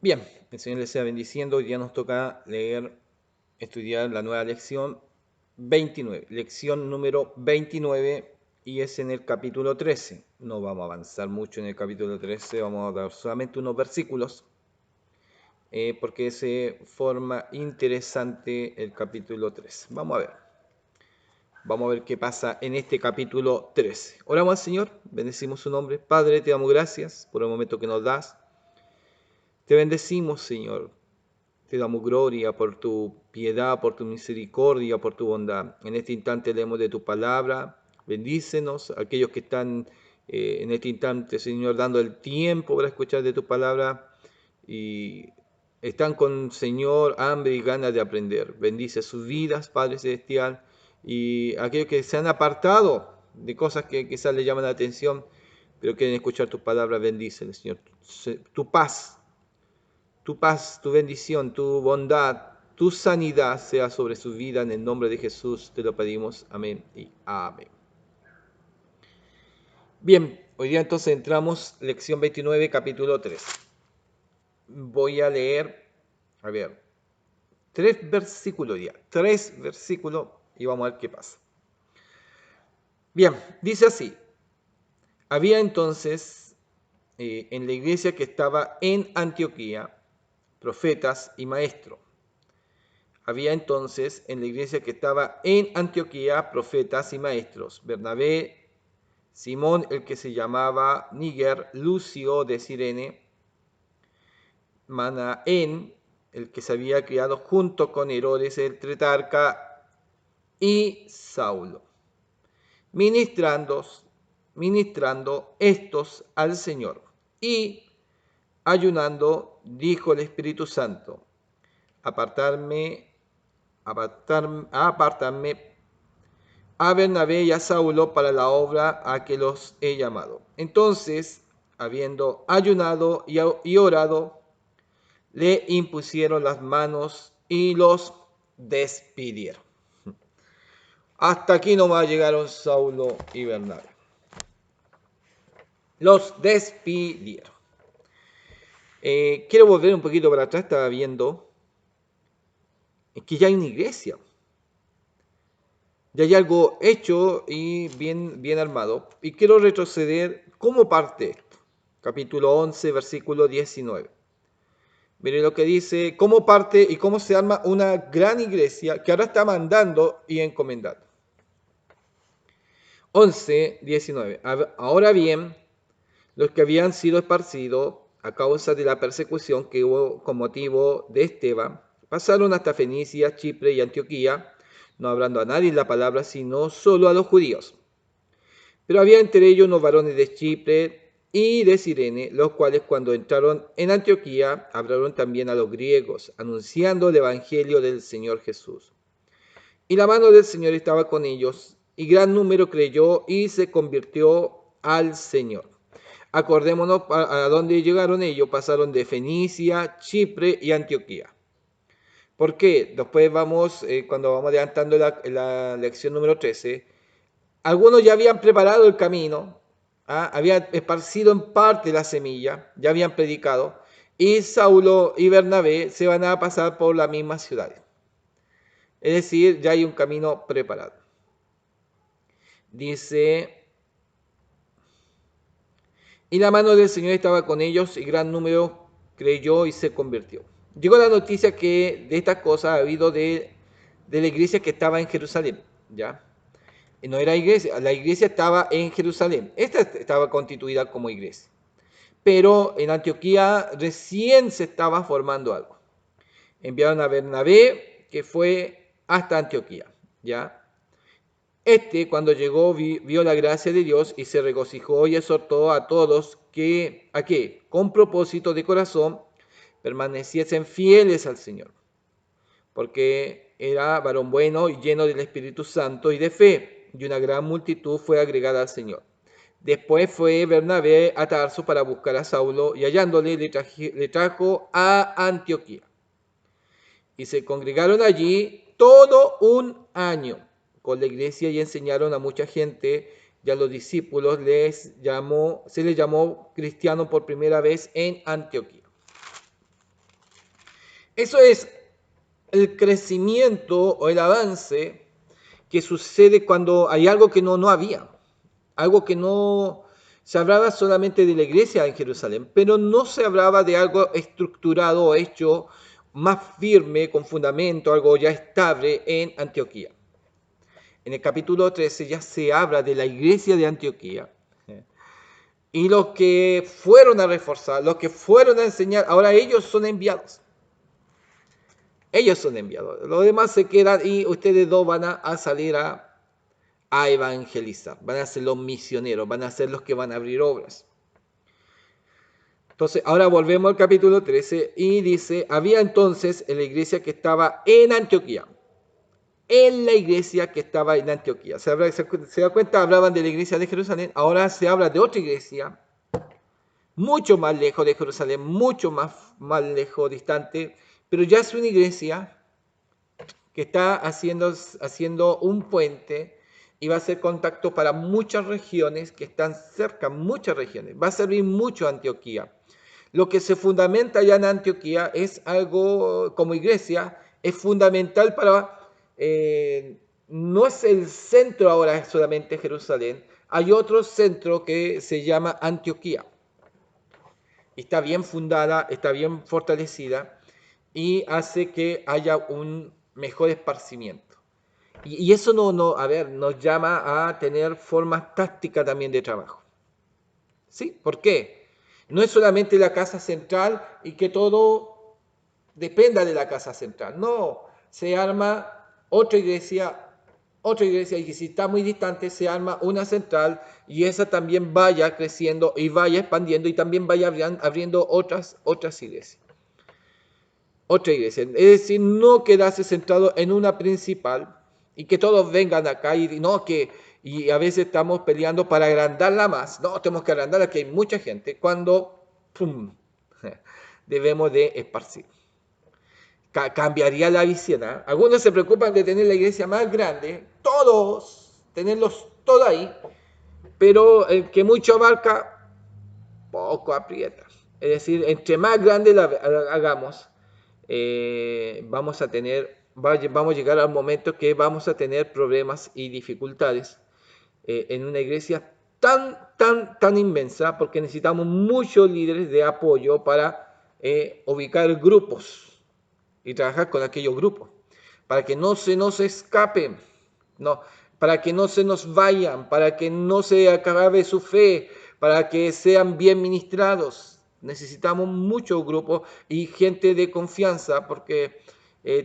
Bien, el Señor les sea bendiciendo. Hoy día nos toca estudiar la nueva lección 29, lección número 29, y es en el capítulo 13. No vamos a avanzar mucho en el capítulo 13, vamos a dar solamente unos versículos, porque se forma interesante el capítulo 13. Vamos a ver qué pasa en este capítulo 13. Oramos al Señor, bendecimos su nombre. Padre, te damos gracias por el momento que nos das. Te bendecimos, Señor. Te damos gloria por tu piedad, por tu misericordia, por tu bondad. En este instante leemos de tu palabra. Bendícenos, aquellos que están en este instante, Señor, dando el tiempo para escuchar de tu palabra y están con, Señor, hambre y ganas de aprender. Bendice sus vidas, Padre Celestial, y aquellos que se han apartado de cosas que quizás les llaman la atención, pero quieren escuchar tu palabra, bendíceles, Señor. Tu paz, tu bendición, tu bondad, tu sanidad sea sobre su vida. En el nombre de Jesús te lo pedimos. Amén y amén. Bien, hoy día entonces entramos, lección 29, capítulo 3. Voy a leer, a ver, tres versículos y vamos a ver qué pasa. Bien, dice así: había entonces en la iglesia que estaba en Antioquía profetas y maestros. Había entonces en la iglesia que estaba en Antioquía profetas y maestros: Bernabé, Simón el que se llamaba Níger, Lucio de Cirene, Manaén el que se había criado junto con Herodes el tetrarca, y Saulo. Ministrando estos al Señor y ayunando, dijo el Espíritu Santo: apartarme a Bernabé y a Saulo para la obra a que los he llamado. Entonces, habiendo ayunado y orado, le impusieron las manos y los despidieron. Hasta aquí nomás llegaron Saulo y Bernabé. Los despidieron. Quiero volver un poquito para atrás. Estaba viendo que ya hay una iglesia. Ya hay algo hecho y bien armado. Y quiero retroceder. ¿Cómo parte esto? Capítulo 11, versículo 19. Mire lo que dice: cómo parte y cómo se arma una gran iglesia que ahora está mandando y encomendando. 11, 19. Ahora bien, los que habían sido esparcidos a causa de la persecución que hubo con motivo de Esteban, pasaron hasta Fenicia, Chipre y Antioquía, no hablando a nadie la palabra, sino solo a los judíos. Pero había entre ellos unos varones de Chipre y de Cirene, los cuales cuando entraron en Antioquía hablaron también a los griegos, anunciando el evangelio del Señor Jesús. Y la mano del Señor estaba con ellos, y gran número creyó y se convirtió al Señor. Acordémonos a dónde llegaron ellos. Pasaron de Fenicia, Chipre y Antioquía. ¿Por qué? Después cuando vamos adelantando la lección número 13, algunos ya habían preparado el camino, habían esparcido en parte la semilla, ya habían predicado, y Saulo y Bernabé se van a pasar por las mismas ciudades. Es decir, ya hay un camino preparado. Dice: y la mano del Señor estaba con ellos, y gran número creyó y se convirtió. Llegó la noticia que de estas cosas ha habido de la iglesia que estaba en Jerusalén, ¿ya? No era iglesia, la iglesia estaba en Jerusalén. Esta estaba constituida como iglesia. Pero en Antioquía recién se estaba formando algo. Enviaron a Bernabé, que fue hasta Antioquía, ¿ya? Cuando llegó, vio la gracia de Dios y se regocijó y exhortó a todos que, ¿a qué? Con propósito de corazón, permaneciesen fieles al Señor, porque era varón bueno y lleno del Espíritu Santo y de fe, y una gran multitud fue agregada al Señor. Después fue Bernabé a Tarso para buscar a Saulo, y hallándole le trajo a Antioquía. Y se congregaron allí todo un año con la iglesia y enseñaron a mucha gente, y a los discípulos se les llamó cristianos por primera vez en Antioquía. Eso es el crecimiento o el avance que sucede cuando hay algo que no había, algo que no se hablaba solamente de la iglesia en Jerusalén, pero no se hablaba de algo estructurado o hecho más firme, con fundamento, algo ya estable en Antioquía. En el capítulo 13 ya se habla de la iglesia de Antioquía. Y los que fueron a reforzar, los que fueron a enseñar, ahora ellos son enviados. Ellos son enviados. Los demás se quedan y ustedes dos van a salir a evangelizar. Van a ser los misioneros, van a ser los que van a abrir obras. Entonces, ahora volvemos al capítulo 13 y dice, había entonces en la iglesia que estaba en Antioquía. En la iglesia que estaba en Antioquía. ¿Se da cuenta? Hablaban de la iglesia de Jerusalén. Ahora se habla de otra iglesia, mucho más lejos de Jerusalén, mucho más lejos, distante, pero ya es una iglesia que está haciendo un puente y va a hacer contacto para muchas regiones que están cerca, muchas regiones. Va a servir mucho a Antioquía. Lo que se fundamenta ya en Antioquía es algo como iglesia, es fundamental para, no es el centro ahora solamente Jerusalén, hay otro centro que se llama Antioquía. Está bien fundada, está bien fortalecida y hace que haya un mejor esparcimiento. Y eso nos llama a tener formas tácticas también de trabajo. ¿Sí? ¿Por qué? No es solamente la casa central y que todo dependa de la casa central. No, se arma otra iglesia y que si está muy distante se arma una central y esa también vaya creciendo y vaya expandiendo y también vaya abriendo otras iglesias. Otra iglesia. Es decir, no quedarse centrado en una principal y que todos vengan acá y a veces estamos peleando para agrandarla más. No, tenemos que agrandarla, que hay mucha gente, cuando ¡pum! Debemos de esparcir. Cambiaría la visión. ¿Eh? Algunos se preocupan de tener la iglesia más grande, tenerlos todos ahí, pero el que mucho abarca, poco aprieta. Es decir, entre más grande la hagamos, vamos a llegar al momento que vamos a tener problemas y dificultades en una iglesia tan inmensa, porque necesitamos muchos líderes de apoyo para ubicar grupos y trabajar con aquellos grupos, para que no se nos escapen, no, para que no se nos vayan, para que no se acabe su fe, para que sean bien ministrados. Necesitamos muchos grupos y gente de confianza, porque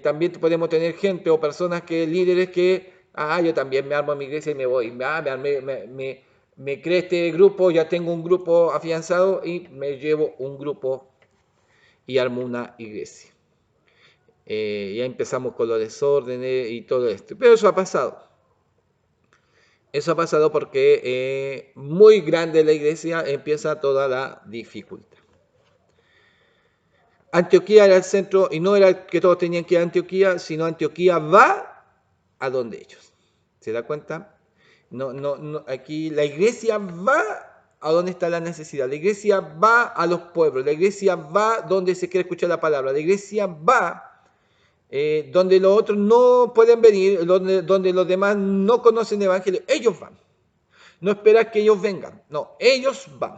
también podemos tener gente o personas líderes que, yo también me armo en mi iglesia y me voy, me cree este grupo, ya tengo un grupo afianzado y me llevo un grupo y armo una iglesia. Ya empezamos con los desórdenes y todo esto. Pero eso ha pasado. Eso ha pasado porque muy grande la iglesia empieza toda la dificultad. Antioquía era el centro y no era que todos tenían que ir a Antioquía, sino Antioquía va a donde ellos. ¿Se da cuenta? No, aquí la iglesia va a donde está la necesidad. La iglesia va a los pueblos. La iglesia va donde se quiere escuchar la palabra. La iglesia va donde los otros no pueden venir, donde los demás no conocen el evangelio. Ellos van. No esperas que ellos vengan. No, ellos van.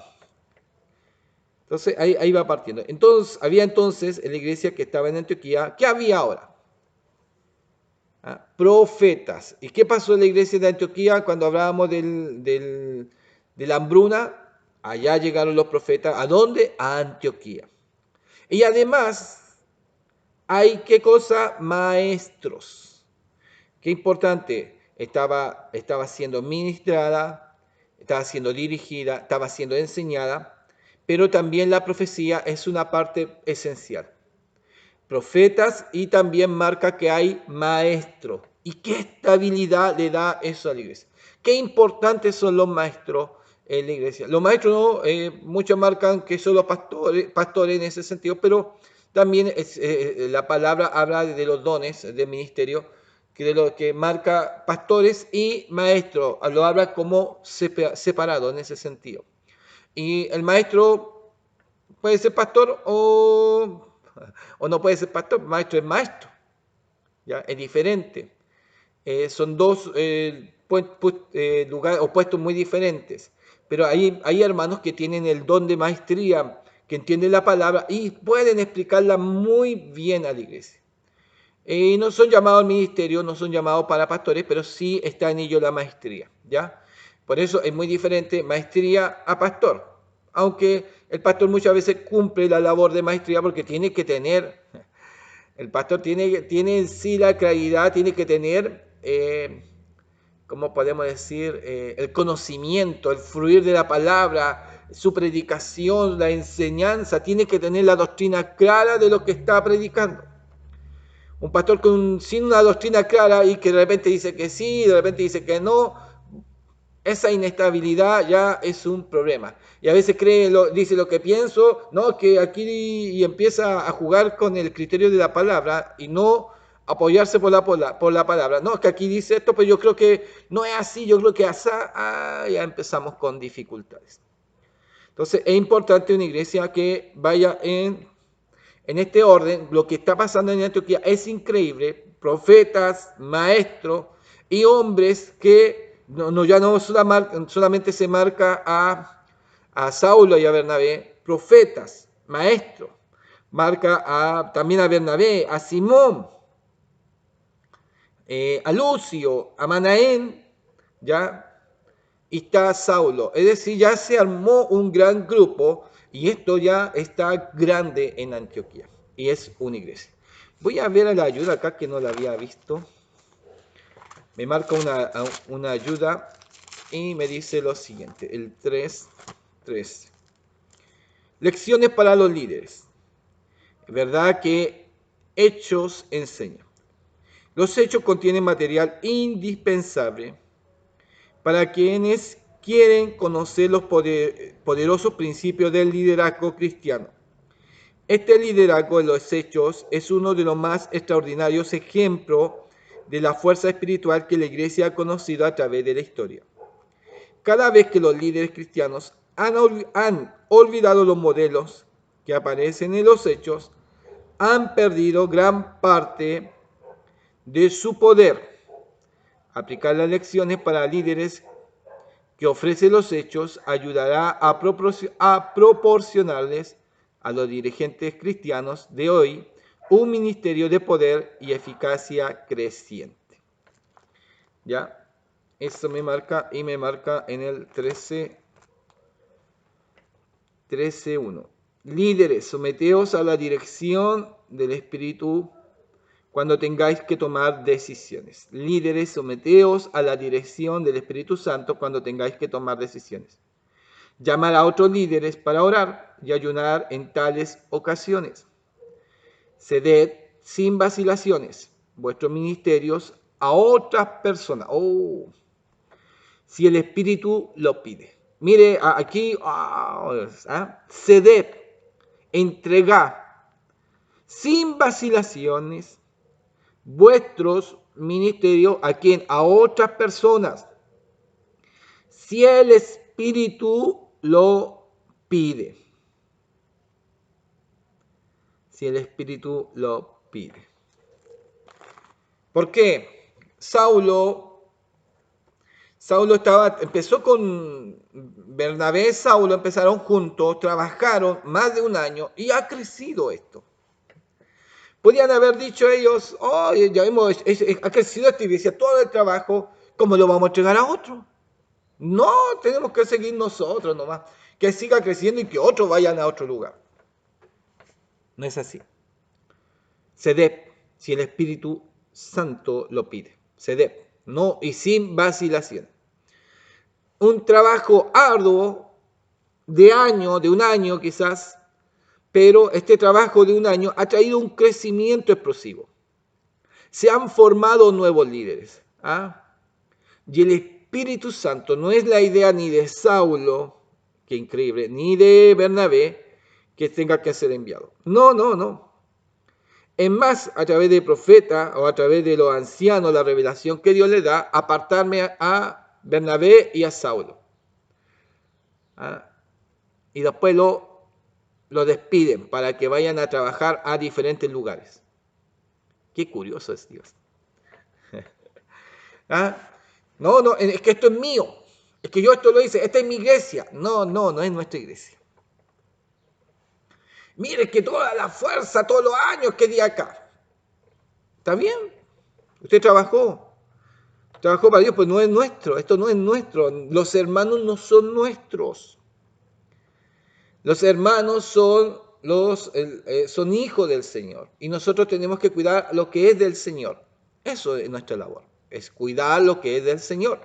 Entonces ahí va partiendo. Entonces, había entonces en la iglesia que estaba en Antioquía, ¿qué había ahora? Profetas. ¿Y qué pasó en la iglesia de Antioquía cuando hablábamos de la hambruna? Allá llegaron los profetas. ¿A dónde? A Antioquía. Y además, hay qué cosa? Maestros. Qué importante. Estaba siendo ministrada, estaba siendo dirigida, estaba siendo enseñada, pero también la profecía es una parte esencial. Profetas y también marca que hay maestros. ¿Y qué estabilidad le da eso a la iglesia? Qué importantes son los maestros en la iglesia. Los maestros, muchos marcan que son los pastores en ese sentido, pero también la palabra habla de los dones del ministerio, que de lo que marca pastores y maestros, lo habla como separado en ese sentido. Y el maestro puede ser pastor o O no puede ser pastor, maestro es maestro. ¿Ya? Es diferente. Son dos lugares o puestos muy diferentes. Pero hay hermanos que tienen el don de maestría, que entienden la palabra y pueden explicarla muy bien a la iglesia. No son llamados al ministerio, no son llamados para pastores, pero sí está en ello la maestría, ¿ya? Por eso es muy diferente maestría a pastor. Aunque el pastor muchas veces cumple la labor de maestría porque tiene que tener, el pastor tiene en sí la claridad, tiene que tener, ¿cómo podemos decir? El conocimiento, el fluir de la palabra, su predicación, la enseñanza, tiene que tener la doctrina clara de lo que está predicando. Un pastor sin una doctrina clara y que de repente dice que sí, de repente dice que no, esa inestabilidad ya es un problema. Y a veces dice lo que pienso, no, que aquí y empieza a jugar con el criterio de la palabra y no apoyarse por la palabra. No, que aquí dice esto, pero yo creo que no es así, yo creo que así, ya empezamos con dificultades. Entonces es importante una iglesia que vaya en este orden. Lo que está pasando en Antioquía es increíble. Profetas, maestros y hombres que ya no solamente se marca a Saulo y a Bernabé, profetas, maestros, marca también a Bernabé, a Simón, a Lucio, a Manaén, ¿ya? Y está Saulo. Es decir, ya se armó un gran grupo y esto ya está grande en Antioquía. Y es una iglesia. Voy a ver a la ayuda acá que no la había visto. Me marca una ayuda y me dice lo siguiente. El 3. Lecciones para los líderes. ¿Verdad que Hechos enseña? Los hechos contienen material indispensable para quienes quieren conocer los poderosos principios del liderazgo cristiano. Este liderazgo en los hechos es uno de los más extraordinarios ejemplos de la fuerza espiritual que la Iglesia ha conocido a través de la historia. Cada vez que los líderes cristianos han olvidado los modelos que aparecen en los hechos, han perdido gran parte de su poder. Aplicar las lecciones para líderes que ofrece los hechos ayudará a proporcionarles a los dirigentes cristianos de hoy un ministerio de poder y eficacia creciente. ¿Ya? Eso me marca en el 13.1. Líderes, someteos a la dirección del Espíritu cuando tengáis que tomar decisiones. Líderes, someteos a la dirección del Espíritu Santo cuando tengáis que tomar decisiones. Llamar a otros líderes para orar y ayunar en tales ocasiones. Ceded sin vacilaciones vuestros ministerios a otras personas. Si el Espíritu lo pide. Mire, aquí, ceded, entregad sin vacilaciones vuestros ministerios a quien, a otras personas, si el Espíritu lo pide. Si el Espíritu lo pide. ¿Por qué? Saulo empezó con Bernabé, Saulo empezaron juntos, trabajaron más de un año y ha crecido esto. Podían haber dicho ellos, ya ha crecido esta iglesia, todo el trabajo, ¿cómo lo vamos a entregar a otro? No, tenemos que seguir nosotros nomás, que siga creciendo y que otros vayan a otro lugar. No es así. Ceded, si el Espíritu Santo lo pide. Ceded, no y sin vacilación. Un trabajo arduo de un año quizás, pero este trabajo de un año ha traído un crecimiento explosivo. Se han formado nuevos líderes. Y el Espíritu Santo no es la idea ni de Saulo, qué increíble, ni de Bernabé, que tenga que ser enviado. No. Es más, a través del profeta o a través de los ancianos, la revelación que Dios le da, apartarme a Bernabé y a Saulo. Y después lo los despiden para que vayan a trabajar a diferentes lugares. Qué curioso es Dios. ¿Ah? No, no, es que esto es mío. Es que yo esto lo hice, esta es mi iglesia. No, no, no es nuestra iglesia. Mire que toda la fuerza, todos los años que di acá. ¿Está bien? Usted trabajó para Dios, pues no es nuestro, esto no es nuestro. Los hermanos no son nuestros. Los hermanos son hijos del Señor y nosotros tenemos que cuidar lo que es del Señor. Eso es nuestra labor, es cuidar lo que es del Señor.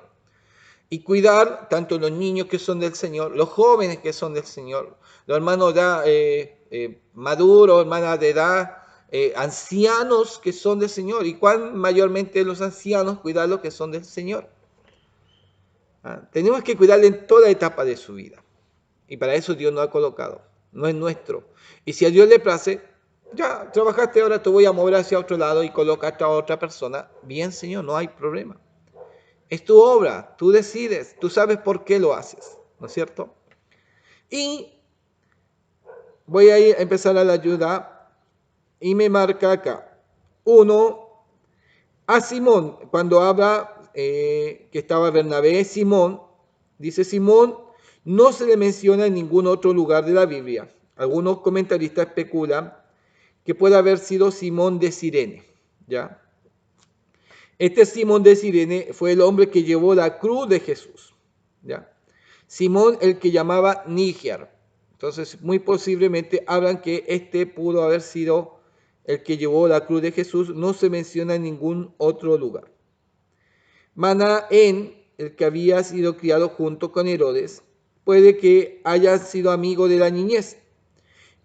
Y cuidar tanto los niños que son del Señor, los jóvenes que son del Señor, los hermanos ya maduros, hermanas de edad, ancianos que son del Señor. Y cuán mayormente los ancianos cuidar los que son del Señor. Tenemos que cuidarle en toda etapa de su vida. Y para eso Dios nos ha colocado. No es nuestro. Y si a Dios le place, ya trabajaste, ahora te voy a mover hacia otro lado y colocaste a otra persona. Bien, Señor, no hay problema. Es tu obra, tú decides, tú sabes por qué lo haces, ¿no es cierto? Y voy a empezar a la ayuda y me marca acá. 1, a Simón, cuando habla que estaba Bernabé, Simón, dice Simón, no se le menciona en ningún otro lugar de la Biblia. Algunos comentaristas especulan que puede haber sido Simón de Cirene, ¿ya? Este Simón de Cirene fue el hombre que llevó la cruz de Jesús, ¿ya? Simón, el que llamaba Níger. Entonces, muy posiblemente hablan que este pudo haber sido el que llevó la cruz de Jesús. No se menciona en ningún otro lugar. Manaén, el que había sido criado junto con Herodes, puede que haya sido amigo de la niñez.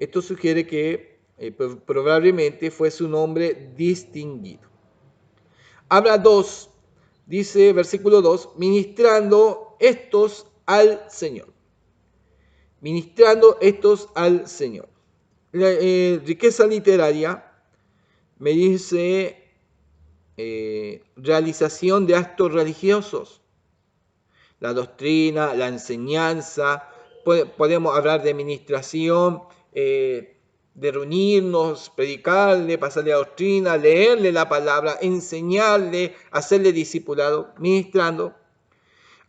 Esto sugiere que probablemente fuese un hombre distinguido. Habla 2, dice versículo 2, ministrando estos al Señor. Ministrando estos al Señor. La riqueza literaria me dice realización de actos religiosos. La doctrina, la enseñanza, podemos hablar de ministración, de reunirnos, predicarle, pasarle la doctrina, leerle la palabra, enseñarle, hacerle discipulado, ministrando,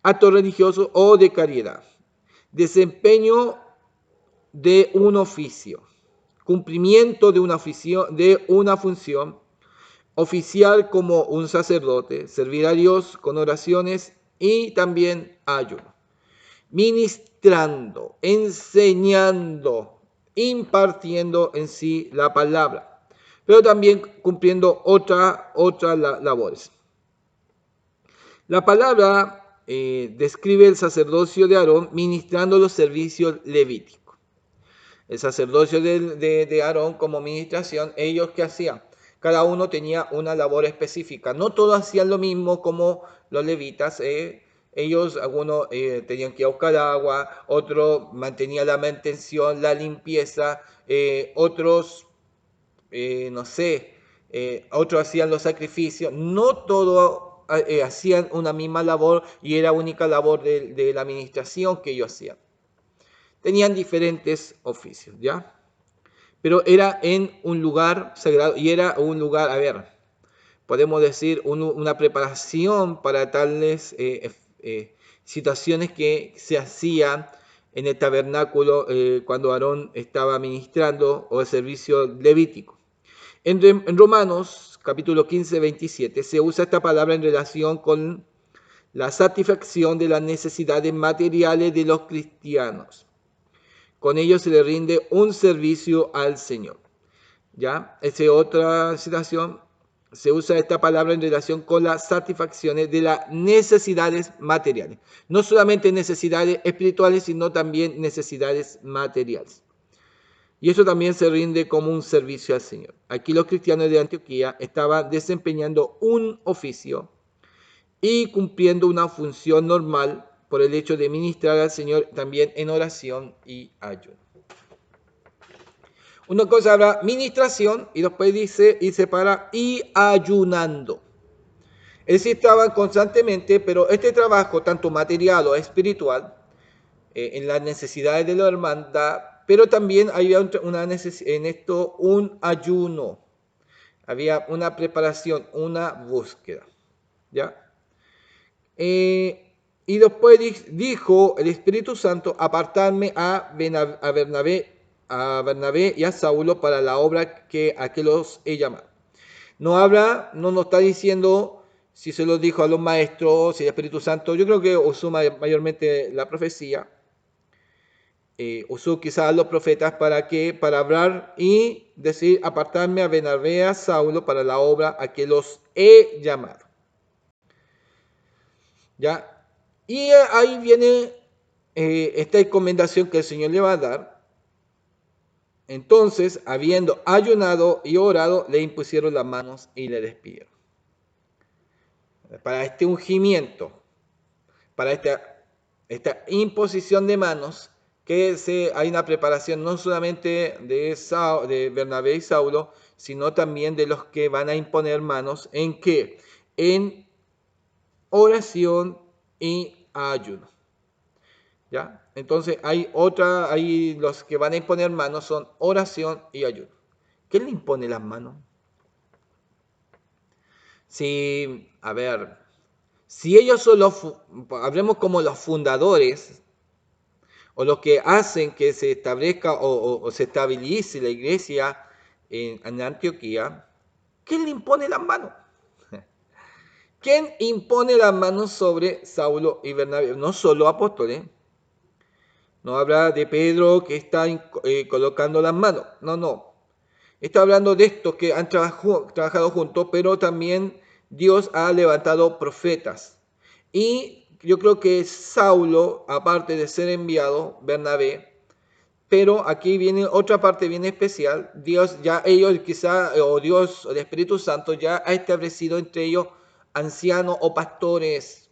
actos religiosos o de caridad, desempeño de un oficio, cumplimiento de una función, oficial como un sacerdote, servir a Dios con oraciones y también ayuno, ministrando, enseñando, impartiendo en sí la palabra, pero también cumpliendo otras labores. La palabra describe el sacerdocio de Aarón ministrando los servicios levíticos. El sacerdocio de Aarón como ministración, ellos ¿qué hacían? Cada uno tenía una labor específica. No todos hacían lo mismo como los levitas. Ellos, algunos tenían que ir a buscar agua, otros mantenían la mantención, la limpieza, otros, no sé, otros hacían los sacrificios. No todos hacían una misma labor y era única labor de la administración que ellos hacían. Tenían diferentes oficios, ¿ya? Pero era en un lugar sagrado y era un lugar, a ver, podemos decir una preparación para tales situaciones que se hacían en el tabernáculo cuando Aarón estaba ministrando o el servicio levítico. En Romanos capítulo 15, 27 se usa esta palabra en relación con la satisfacción de las necesidades materiales de los cristianos. Con ello se le rinde un servicio al Señor. ¿Ya? Esa es otra citación. Se usa esta palabra en relación con las satisfacciones de las necesidades materiales. No solamente necesidades espirituales, sino también necesidades materiales. Y eso también se rinde como un servicio al Señor. Aquí los cristianos de Antioquía estaban desempeñando un oficio y cumpliendo una función normal por el hecho de ministrar al Señor también en oración y ayuno. Una cosa habla ministración y después dice y separa y ayunando. Es decir, estaban constantemente, pero este trabajo, tanto material o espiritual, en las necesidades de la hermandad, pero también había en esto un ayuno, había una preparación, una búsqueda, ¿ya? Y después dijo el Espíritu Santo, apartarme a Bernabé y a Saulo para la obra a que los he llamado. No nos está diciendo si se lo dijo a los maestros, si el Espíritu Santo, yo creo que usó mayormente la profecía, usó quizás a los profetas para hablar y decir, apartarme a Bernabé, a Saulo para la obra a que los he llamado. ¿Ya? Y ahí viene esta encomendación que el Señor le va a dar. Entonces, habiendo ayunado y orado, le impusieron las manos y le despidieron. Para este ungimiento, para esta imposición de manos, hay una preparación no solamente de Bernabé y Saulo, sino también de los que van a imponer manos. ¿En qué? En oración y ayuno. ¿Ya? Entonces hay los que van a imponer manos son oración y ayuno. ¿Quién le impone las manos? Si ellos son hablemos como los fundadores, o los que hacen que se establezca o se estabilice la iglesia en Antioquía, ¿quién le impone las manos? ¿Quién impone las manos sobre Saulo y Bernabé? No solo apóstoles. No habla de Pedro que está colocando las manos. No. Está hablando de estos que han trabajado juntos, pero también Dios ha levantado profetas. Y yo creo que Saulo, aparte de ser enviado, Bernabé, pero aquí viene otra parte bien especial. Dios Dios, el Espíritu Santo ya ha establecido entre ellos ancianos o pastores.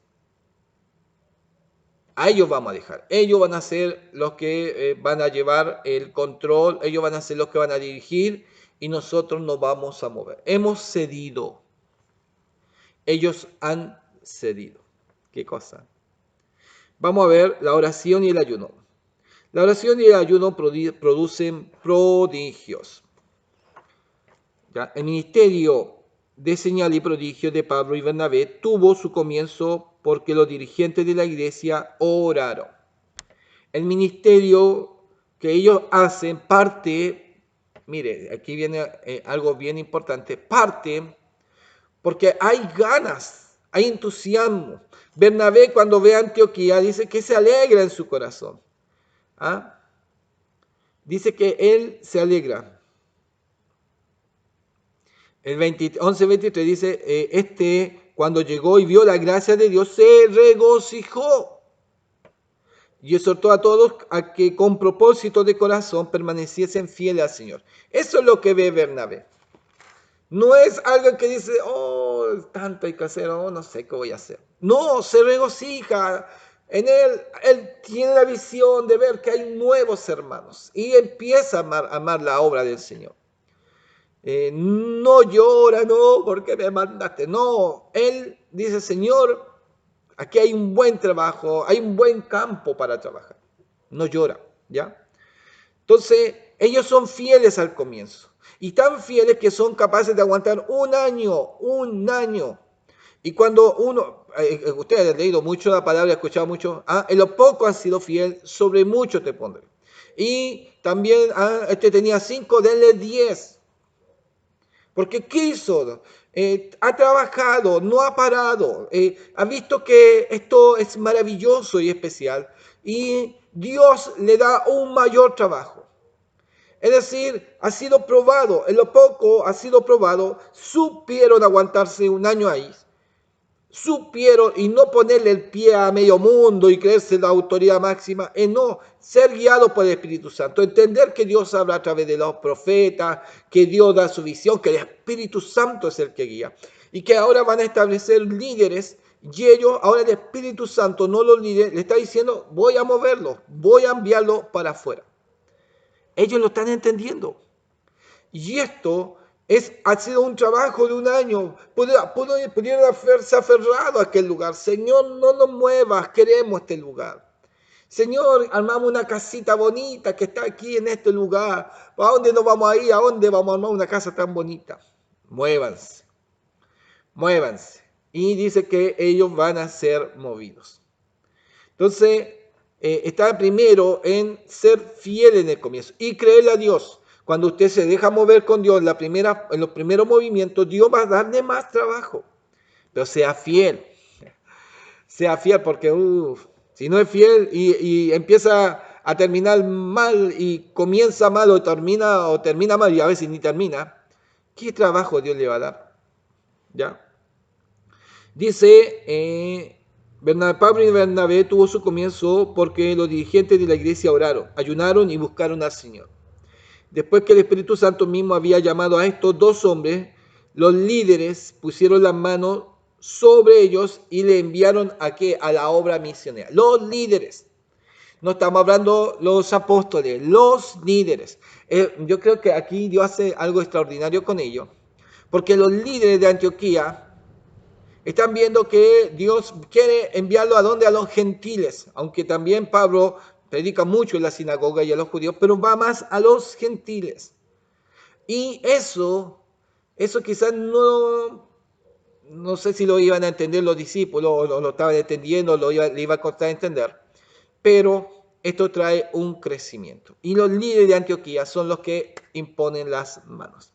A ellos vamos a dejar. Ellos van a ser los que van a llevar el control, ellos van a ser los que van a dirigir y nosotros nos vamos a mover. Hemos cedido. Ellos han cedido. ¿Qué cosa? Vamos a ver la oración y el ayuno. La oración y el ayuno producen prodigios. ¿Ya? El ministerio de señal y prodigio de Pablo y Bernabé tuvo su comienzo porque los dirigentes de la iglesia oraron. El ministerio que ellos hacen parte, mire, aquí viene algo bien importante, parte porque hay ganas, hay entusiasmo. Bernabé cuando ve a Antioquía dice que se alegra en su corazón. ¿Ah? Dice que él se alegra. El 11:23 dice, cuando llegó y vio la gracia de Dios, se regocijó y exhortó a todos a que con propósito de corazón permaneciesen fieles al Señor. Eso es lo que ve Bernabé. No es algo que dice, tanto hay que hacer, no sé qué voy a hacer. No, se regocija. En él tiene la visión de ver que hay nuevos hermanos y empieza a amar la obra del Señor. No llora, no, porque me mandaste. No, él dice, Señor, aquí hay un buen trabajo, hay un buen campo para trabajar. No llora, ¿ya? Entonces, ellos son fieles al comienzo. Y tan fieles que son capaces de aguantar un año. Y cuando ustedes han leído mucho la palabra, escuchado mucho, en lo poco has sido fiel, sobre mucho te pondré. Y también, tenía 5, denle 10. Porque quiso, ha trabajado, no ha parado, ha visto que esto es maravilloso y especial y Dios le da un mayor trabajo. Es decir, ha sido probado, en lo poco ha sido probado, supieron aguantarse un año ahí, supieron y no ponerle el pie a medio mundo y creerse la autoridad máxima, no, ser guiado por el Espíritu Santo, entender que Dios habla a través de los profetas, que Dios da su visión, que el Espíritu Santo es el que guía y que ahora van a establecer líderes y ellos, ahora el Espíritu Santo, no los líderes, le está diciendo, voy a moverlo, voy a enviarlo para afuera. Ellos lo están entendiendo. Y esto ha sido un trabajo de un año. Pudieron haberse aferrado a aquel lugar. Señor, no nos muevas, queremos este lugar. Señor, armamos una casita bonita que está aquí en este lugar. ¿A dónde nos vamos a ir? ¿A dónde vamos a armar una casa tan bonita? Muévanse, muévanse. Y dice que ellos van a ser movidos. Entonces, está primero en ser fiel en el comienzo y creerle a Dios. Cuando usted se deja mover con Dios en los primeros movimientos, Dios va a darle más trabajo. Pero sea fiel. Sea fiel porque si no es fiel y empieza a terminar mal y comienza mal o termina mal y a veces ni termina, ¿qué trabajo Dios le va a dar? ¿Ya? Dice, Pablo y Bernabé tuvo su comienzo porque los dirigentes de la iglesia oraron, ayunaron y buscaron al Señor. Después que el Espíritu Santo mismo había llamado a estos dos hombres, los líderes pusieron las manos sobre ellos y le enviaron a qué? A la obra misionera. Los líderes. No estamos hablando los apóstoles, los líderes. Yo creo que aquí Dios hace algo extraordinario con ellos, porque los líderes de Antioquía están viendo que Dios quiere enviarlo a donde, a los gentiles, aunque también Pablo predica mucho en la sinagoga y a los judíos, pero va más a los gentiles. Y eso quizás no sé si lo iban a entender los discípulos, o lo estaban entendiendo, le iba a costar entender, pero esto trae un crecimiento. Y los líderes de Antioquía son los que imponen las manos.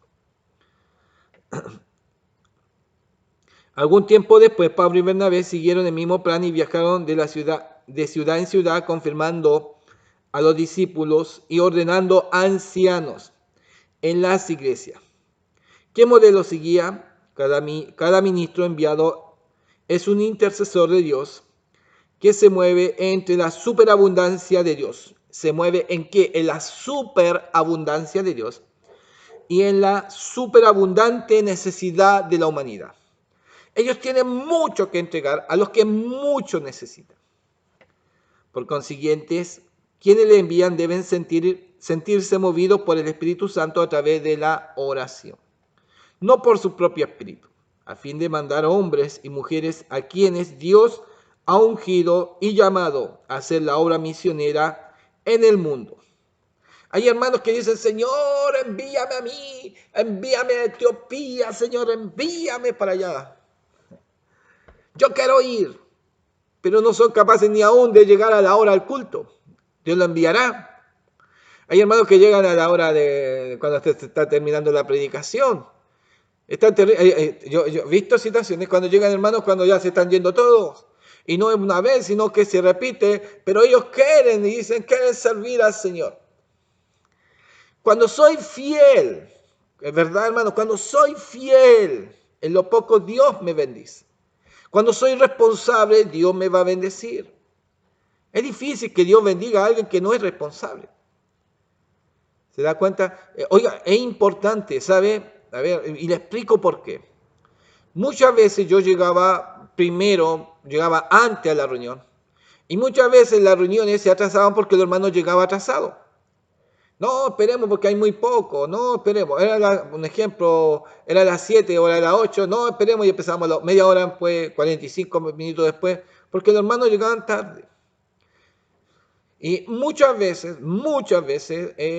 Algún tiempo después, Pablo y Bernabé siguieron el mismo plan y viajaron de ciudad en ciudad, confirmando a los discípulos y ordenando ancianos en las iglesias. ¿Qué modelo seguía? Cada ministro enviado es un intercesor de Dios que se mueve entre la superabundancia de Dios. ¿Se mueve en qué? En la superabundancia de Dios y en la superabundante necesidad de la humanidad. Ellos tienen mucho que entregar a los que mucho necesitan. Por consiguiente, quienes le envían deben sentirse movidos por el Espíritu Santo a través de la oración, no por su propio espíritu, a fin de mandar hombres y mujeres a quienes Dios ha ungido y llamado a hacer la obra misionera en el mundo. Hay hermanos que dicen, Señor, envíame a mí, envíame a Etiopía, Señor, envíame para allá. Yo quiero ir, pero no son capaces ni aún de llegar a la hora del culto. Dios lo enviará. Hay hermanos que llegan a la hora de cuando se está terminando la predicación. Yo he visto situaciones cuando llegan hermanos cuando ya se están yendo todos. Y no es una vez, sino que se repite, pero ellos quieren y dicen, quieren servir al Señor. Cuando soy fiel, es verdad hermanos, cuando soy fiel, en lo poco Dios me bendice. Cuando soy responsable, Dios me va a bendecir. Es difícil que Dios bendiga a alguien que no es responsable. ¿Se da cuenta? Oiga, es importante, ¿sabe? A ver, y le explico por qué. Muchas veces yo llegaba antes a la reunión. Y muchas veces las reuniones se atrasaban porque el hermano llegaba atrasado. No, esperemos porque hay muy poco. No, esperemos. Un ejemplo, era las 7 o era las 8. No, esperemos y empezamos media hora después, 45 minutos después, porque los hermanos llegaban tarde. Y muchas veces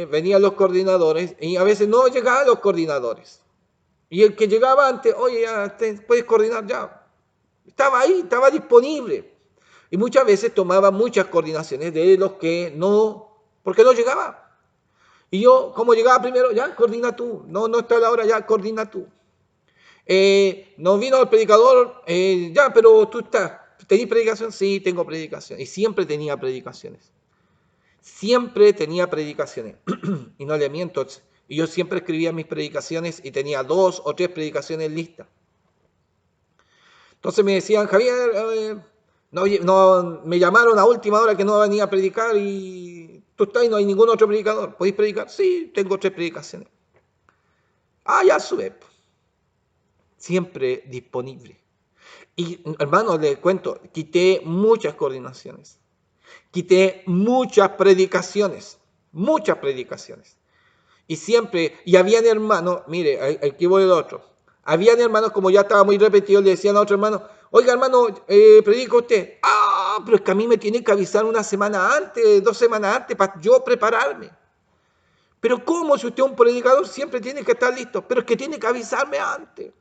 venían los coordinadores y a veces no llegaban los coordinadores. Y el que llegaba antes, oye, ya puedes coordinar ya. Estaba ahí, estaba disponible. Y muchas veces tomaba muchas coordinaciones de los que no, porque no llegaba. Y yo, como llegaba primero, ya, coordina tú. No está la hora, ya, coordina tú. No vino el predicador, ya, pero tú estás. ¿Tenís predicación? Sí, tengo predicación. Y siempre tenía predicaciones. Siempre tenía predicaciones. Y no le miento. Y yo siempre escribía mis predicaciones y tenía 2 o 3 predicaciones listas. Entonces me decían, Javier, no, me llamaron a última hora que no venía a predicar y tú estás y no hay ningún otro predicador. ¿Podéis predicar? Sí, tengo 3 predicaciones. Ya sube. Siempre disponible. Y hermano, les cuento, quité muchas coordinaciones. Quité muchas predicaciones. Y habían hermanos, mire, aquí voy el otro. Habían hermanos, como ya estaba muy repetido, le decían a otro hermano, oiga hermano, predica usted. pero es que a mí me tiene que avisar una semana antes, 2 semanas antes, para yo prepararme. Pero ¿cómo? Si usted es un predicador, siempre tiene que estar listo. Pero es que tiene que avisarme antes.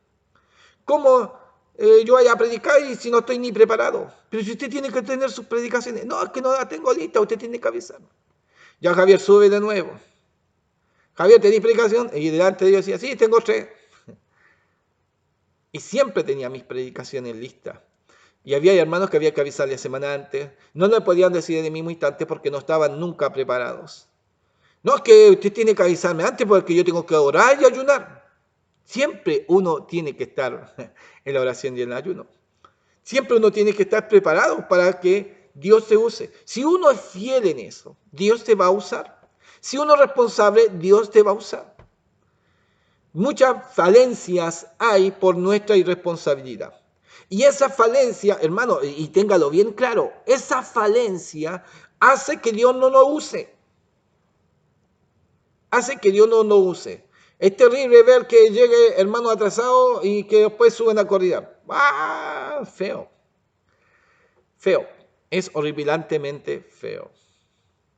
¿Cómo yo vaya a predicar y si no estoy ni preparado? Pero si usted tiene que tener sus predicaciones. No, es que no la tengo lista, usted tiene que avisarme. Ya Javier sube de nuevo. Javier, ¿tenés predicación? Y delante de ellos decía, sí, tengo 3. Y siempre tenía mis predicaciones listas. Y había hermanos que había que avisarles semana antes. No le podían decir en el mismo instante porque no estaban nunca preparados. No, es que usted tiene que avisarme antes porque yo tengo que orar y ayunar. Siempre uno tiene que estar en la oración y en el ayuno. Siempre uno tiene que estar preparado para que Dios se use. Si uno es fiel en eso, Dios te va a usar. Si uno es responsable, Dios te va a usar. Muchas falencias hay por nuestra irresponsabilidad. Y esa falencia, hermano, y téngalo bien claro, esa falencia hace que Dios no nos use. Hace que Dios no nos use. Es terrible ver que llegue hermano atrasado y que después suben a corrida. ¡Ah! Feo. Feo. Es horripilantemente feo.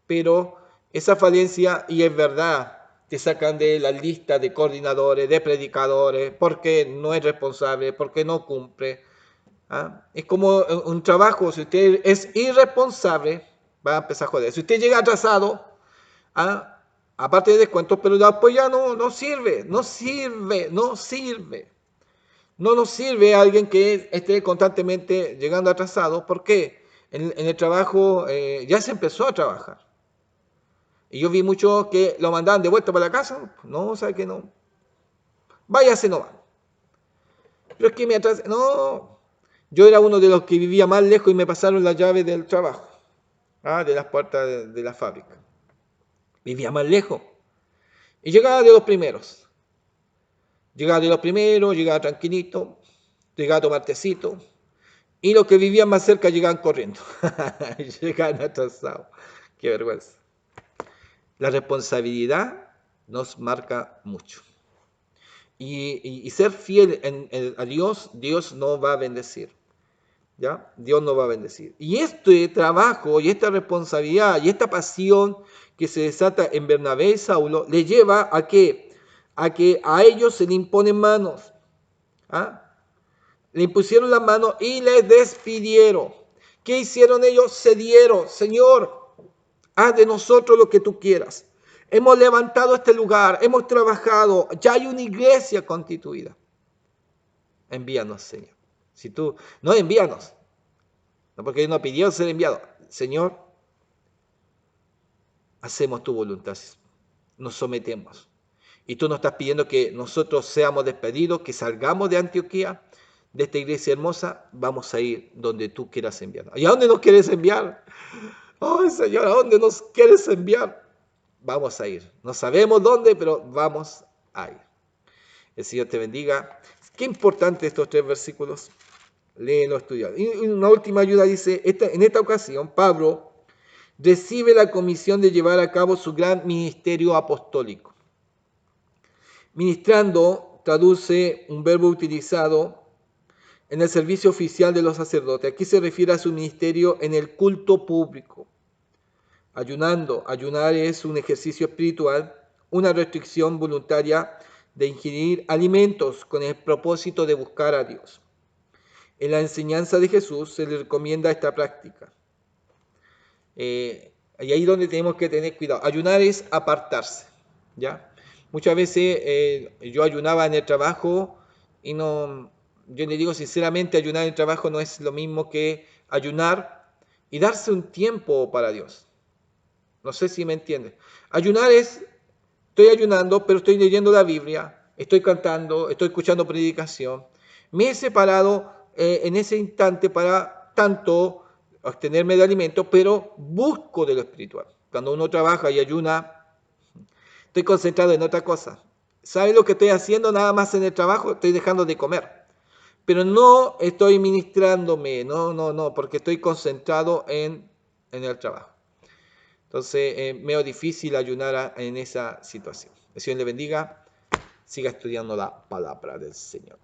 Pero esa falencia, y es verdad, te sacan de la lista de coordinadores, de predicadores, porque no es responsable, porque no cumple. ¿Ah? Es como un trabajo, si usted es irresponsable, va a empezar a joder. Si usted llega atrasado, ¿ah? Aparte de descuentos, pero después ya no sirve, no sirve, no sirve. No nos sirve alguien que esté constantemente llegando atrasado. ¿Por qué? En el trabajo ya se empezó a trabajar. Y yo vi muchos que lo mandaban de vuelta para la casa. No, sabe que no. Váyase nomás. Pero es que me atrasé. No. Yo era uno de los que vivía más lejos y me pasaron las llaves del trabajo. De las puertas de la fábrica. Vivía más lejos. Y llegaba de los primeros. Llegaba tranquilito. Llegaba a tomar tecito. Y los que vivían más cerca llegaban corriendo. Llegaban atrasados. Qué vergüenza. La responsabilidad nos marca mucho. Y ser fiel a Dios, Dios nos va a bendecir. ¿Ya? Dios nos va a bendecir. Y este trabajo, y esta responsabilidad, y esta pasión que se desata en Bernabé y Saulo, le lleva a que a ellos se le imponen manos. ¿Ah? Le impusieron las manos y les despidieron. ¿Qué hicieron ellos? Cedieron. Señor, haz de nosotros lo que tú quieras. Hemos levantado este lugar, hemos trabajado, ya hay una iglesia constituida. Envíanos, Señor. Si tú, no envíanos, no porque Él no pidió ser enviado. Señor, hacemos tu voluntad, nos sometemos. Y tú nos estás pidiendo que nosotros seamos despedidos, que salgamos de Antioquía, de esta iglesia hermosa, vamos a ir donde tú quieras enviarnos. ¿Y a dónde nos quieres enviar? ¡Ay, Señor, a dónde nos quieres enviar! Vamos a ir. No sabemos dónde, pero vamos a ir. El Señor te bendiga. Qué importante estos 3 versículos. Léelo, estudia. Y una última ayuda dice, en esta ocasión, Pablo recibe la comisión de llevar a cabo su gran ministerio apostólico. Ministrando traduce un verbo utilizado en el servicio oficial de los sacerdotes. Aquí se refiere a su ministerio en el culto público. Ayunando. Ayunar es un ejercicio espiritual, una restricción voluntaria de ingerir alimentos con el propósito de buscar a Dios. En la enseñanza de Jesús se le recomienda esta práctica. Y ahí es donde tenemos que tener cuidado. Ayunar es apartarse, ¿ya? Muchas veces yo ayunaba en el trabajo y no, yo le digo sinceramente, ayunar en el trabajo no es lo mismo que ayunar y darse un tiempo para Dios. No sé si me entiende. Ayunar es, estoy ayunando, pero estoy leyendo la Biblia, estoy cantando, estoy escuchando predicación. Me he separado en ese instante para tanto obtenerme de alimento, pero busco de lo espiritual. Cuando uno trabaja y ayuna, estoy concentrado en otra cosa. ¿Sabe lo que estoy haciendo nada más en el trabajo? Estoy dejando de comer. Pero no estoy ministrándome, no, porque estoy concentrado en el trabajo. Entonces, me es difícil ayunar en esa situación. El Señor le bendiga. Siga estudiando la palabra del Señor.